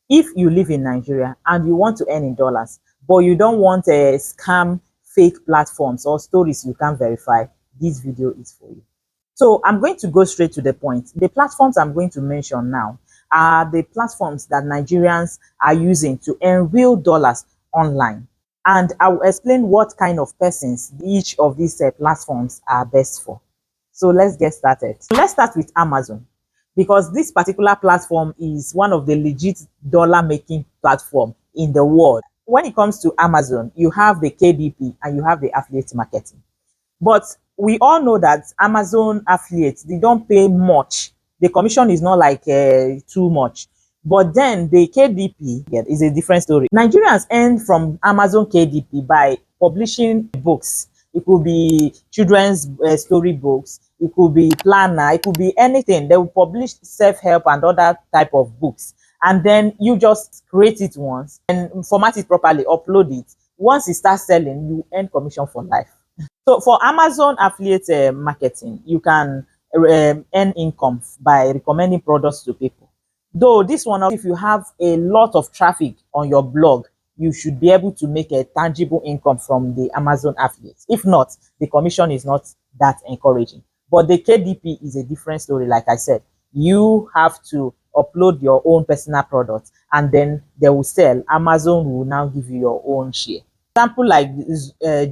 If you live in Nigeria and you want to earn in dollars, but you don't want a scam, fake platforms or stories you can't verify, this video is for you. So I'm going to go straight to the point. The platforms I'm going to mention now are the platforms that Nigerians are using to earn real dollars online. And I will explain what kind of persons each of these platforms are best for. So let's get started. Let's start with Amazon, because this particular platform is one of the legit dollar making platform in the world. When it comes to Amazon, you have the KDP and you have the affiliate marketing. But we all know that Amazon affiliates, they don't pay much. The commission is not like too much. But then the KDP is a different story. Nigerians earn from Amazon KDP by publishing books. It could be children's story books. It could be planner. It could be anything. They will publish self-help and other type of books. And then you just create it once and format it properly, upload it. Once it starts selling, you earn commission for life. So for Amazon affiliate marketing, you can earn income by recommending products to people. Though this one, if you have a lot of traffic on your blog, you should be able to make a tangible income from the Amazon affiliates. If not, the commission is not that encouraging. But the KDP is a different story. Like I said, you have to upload your own personal products and then they will sell. Amazon will now give you your own share. Example like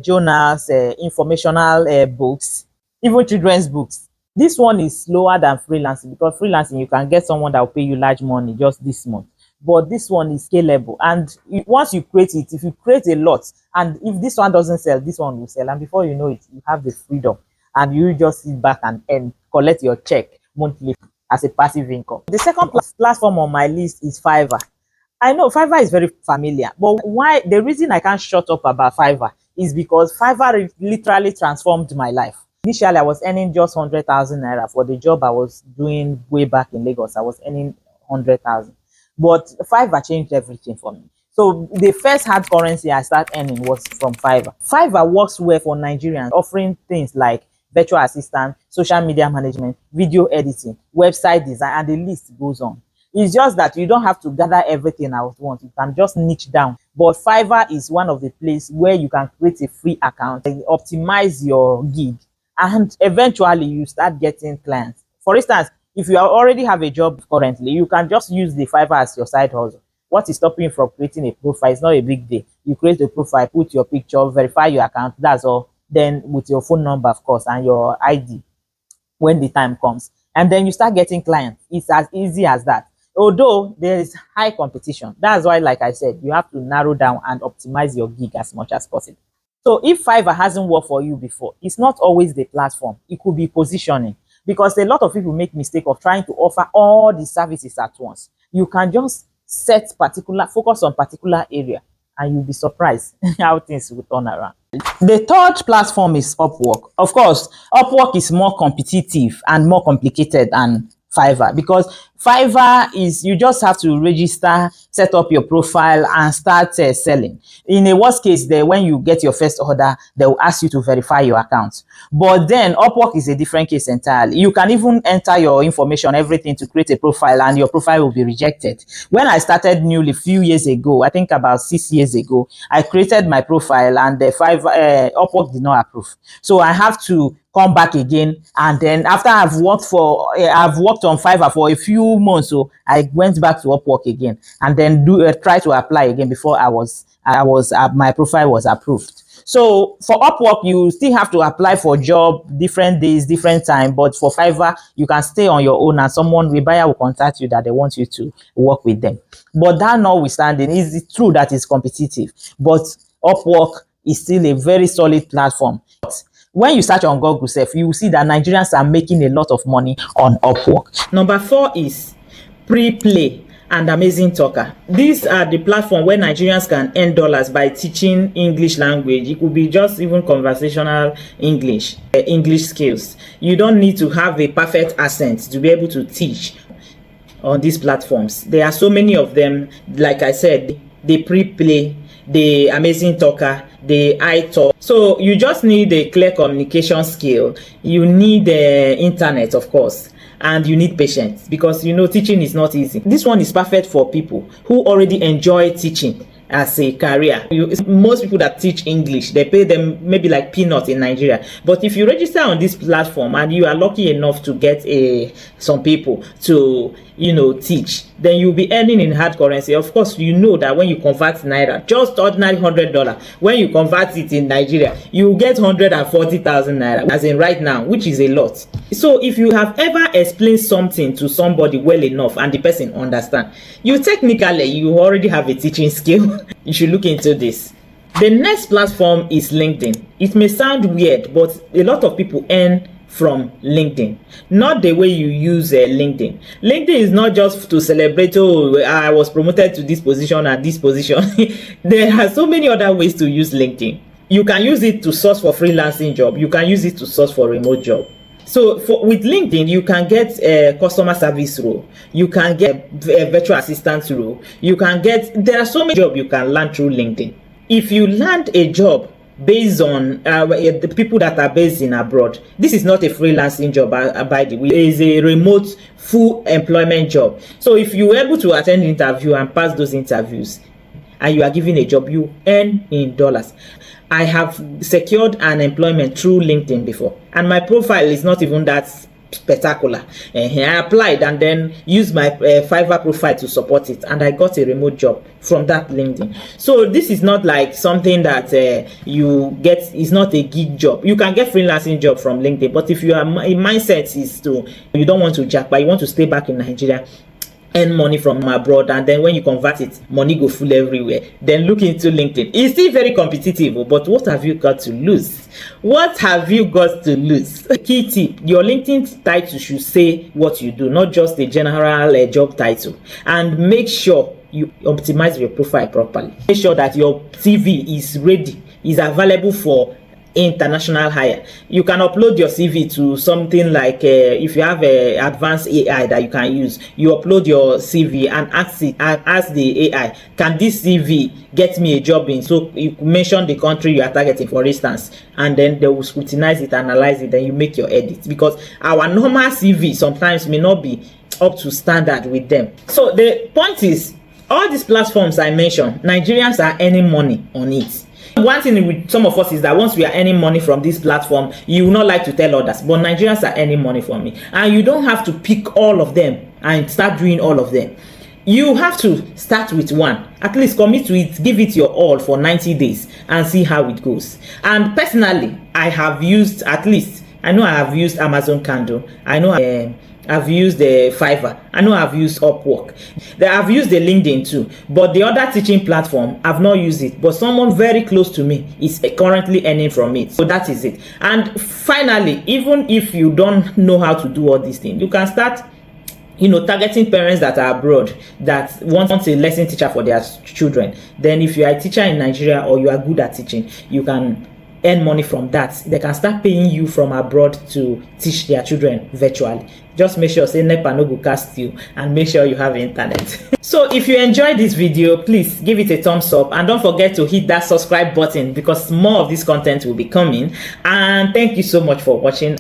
journals, informational books, even children's books. This one is slower than freelancing, because freelancing you can get someone that will pay you large money just this month. But this one is scalable, and once you create it, if you create a lot, and if this one doesn't sell, this one will sell, and before you know it, you have the freedom, and you just sit back and collect your check monthly as a passive income. The second platform on my list is Fiverr. I know Fiverr is very familiar, but why the reason I can't shut up about Fiverr is because Fiverr literally transformed my life. Initially, I was earning just 100,000 naira for the job I was doing way back in Lagos. I was earning 100,000, but Fiverr changed everything for me. So the first hard currency I started earning was from Fiverr. Fiverr works well for Nigerians, offering things like virtual assistant, social media management, video editing, website design, and the list goes on. It's just that you don't have to gather everything at once. You can just niche down. But Fiverr is one of the places where you can create a free account and optimize your gig, and eventually you start getting clients. For instance, if you already have a job currently, you can just use the Fiverr as your side hustle. What is stopping you from creating a profile? It's not a big deal. You create a profile, put your picture, verify your account, that's all. Then with your phone number, of course, and your ID when the time comes. And then you start getting clients. It's as easy as that. Although there is high competition. That's why, like I said, you have to narrow down and optimize your gig as much as possible. So if Fiverr hasn't worked for you before, it's not always the platform. It could be positioning, because a lot of people make mistake of trying to offer all the services at once. You can just focus on particular area, and you'll be surprised how things will turn around. The third platform is Upwork. Of course, Upwork is more competitive and more complicated than Fiverr, because Fiverr is you just have to register, set up your profile, and start selling. In a worst case, there when you get your first order, they will ask you to verify your account. But then Upwork is a different case entirely. You can even enter your information, everything, to create a profile, and your profile will be rejected. When I started newly a few years ago, I think about 6 years ago, I created my profile, and the Upwork did not approve. So I have to come back again, and then after I've worked on Fiverr for a few months, so I went back to Upwork again, and then try to apply again before my profile was approved. So for Upwork, you still have to apply for job different days, different time. But for Fiverr, you can stay on your own, and the buyer will contact you that they want you to work with them. But that notwithstanding, it's true that it's competitive, but Upwork is still a very solid platform. When you search on Google Self, you will see that Nigerians are making a lot of money on Upwork. Number 4 is Preplay and Amazing Talker. These are the platform where Nigerians can earn dollars by teaching English language. It could be just even conversational English skills. You don't need to have a perfect accent to be able to teach on these platforms. There are so many of them. Like I said, the Preplay, the Amazing Talker, the iTalk. So you just need a clear communication skill. You need the internet, of course, and you need patience, because you know teaching is not easy. This one is perfect for people who already enjoy teaching as a career. Most people that teach English, they pay them maybe like peanuts in Nigeria. But if you register on this platform and you are lucky enough to get some people to, you know, teach, then you'll be earning in hard currency. Of course, you know that when you convert naira, just ordinary $100, when you convert it in Nigeria, you get 140,000 naira, as in right now, which is a lot. So if you have ever explained something to somebody well enough and the person understand, you already have a teaching skill. You should look into this. The next platform is LinkedIn. It may sound weird, but a lot of people earn from LinkedIn. Not the way you use LinkedIn. LinkedIn is not just to celebrate, oh, I was promoted to this position and this position. There are so many other ways to use LinkedIn. You can use it to source for freelancing job. You can use it to source for remote job. So with LinkedIn, you can get a customer service role. You can get a virtual assistant role. There are so many jobs you can land through LinkedIn. If you land a job based on the people that are based in abroad, this is not a freelancing job, by the way. It is a remote full employment job. So if you are able to attend the interview and pass those interviews and you are given a job, you earn in dollars. I have secured an employment through LinkedIn before, and my profile is not even that spectacular. I applied and then used my Fiverr profile to support it, and I got a remote job from that LinkedIn. So this is not like something that you get, is not a gig job. You can get freelancing job from LinkedIn, but if your mindset is to, you don't want to jack, but you want to stay back in Nigeria, earn money from abroad, and then when you convert it, money go full everywhere, then look into LinkedIn. It's still very competitive, but what have you got to lose? What have you got to lose? Key tip: your LinkedIn title should say what you do, not just a general job title. And make sure you optimize your profile properly. Make sure that your CV is ready, is available for international hire. You can upload your CV to something like if you have a advanced AI that you can use, you upload your CV and ask the AI, can this CV get me a job in? So you mention the country you are targeting, for instance, and then they will scrutinize it, analyze it, then you make your edits, because our normal CV sometimes may not be up to standard with them. So the point is, all these platforms I mentioned, Nigerians are earning money on it. One thing with some of us is that once we are earning money from this platform, you will not like to tell others, but Nigerians are earning money from it, and you don't have to pick all of them and start doing all of them. You have to start with one, at least commit to it, give it your all for 90 days and see how it goes. And personally, I have used, at least I know I have used Amazon Candle, I know I've used the Fiverr, I know I've used Upwork, I've used the LinkedIn too, but the other teaching platform I've not used it, but someone very close to me is currently earning from it. So that is it. And finally, even if you don't know how to do all these things, you can start, you know, targeting parents that are abroad that want a lesson teacher for their children. Then if you are a teacher in Nigeria or you are good at teaching, you can earn money from that. They can start paying you from abroad to teach their children virtually. Just make sure say NEPA no go cast you, and make sure you have internet. So if you enjoyed this video, please give it a thumbs up, and don't forget to hit that subscribe button, because more of this content will be coming. And thank you so much for watching.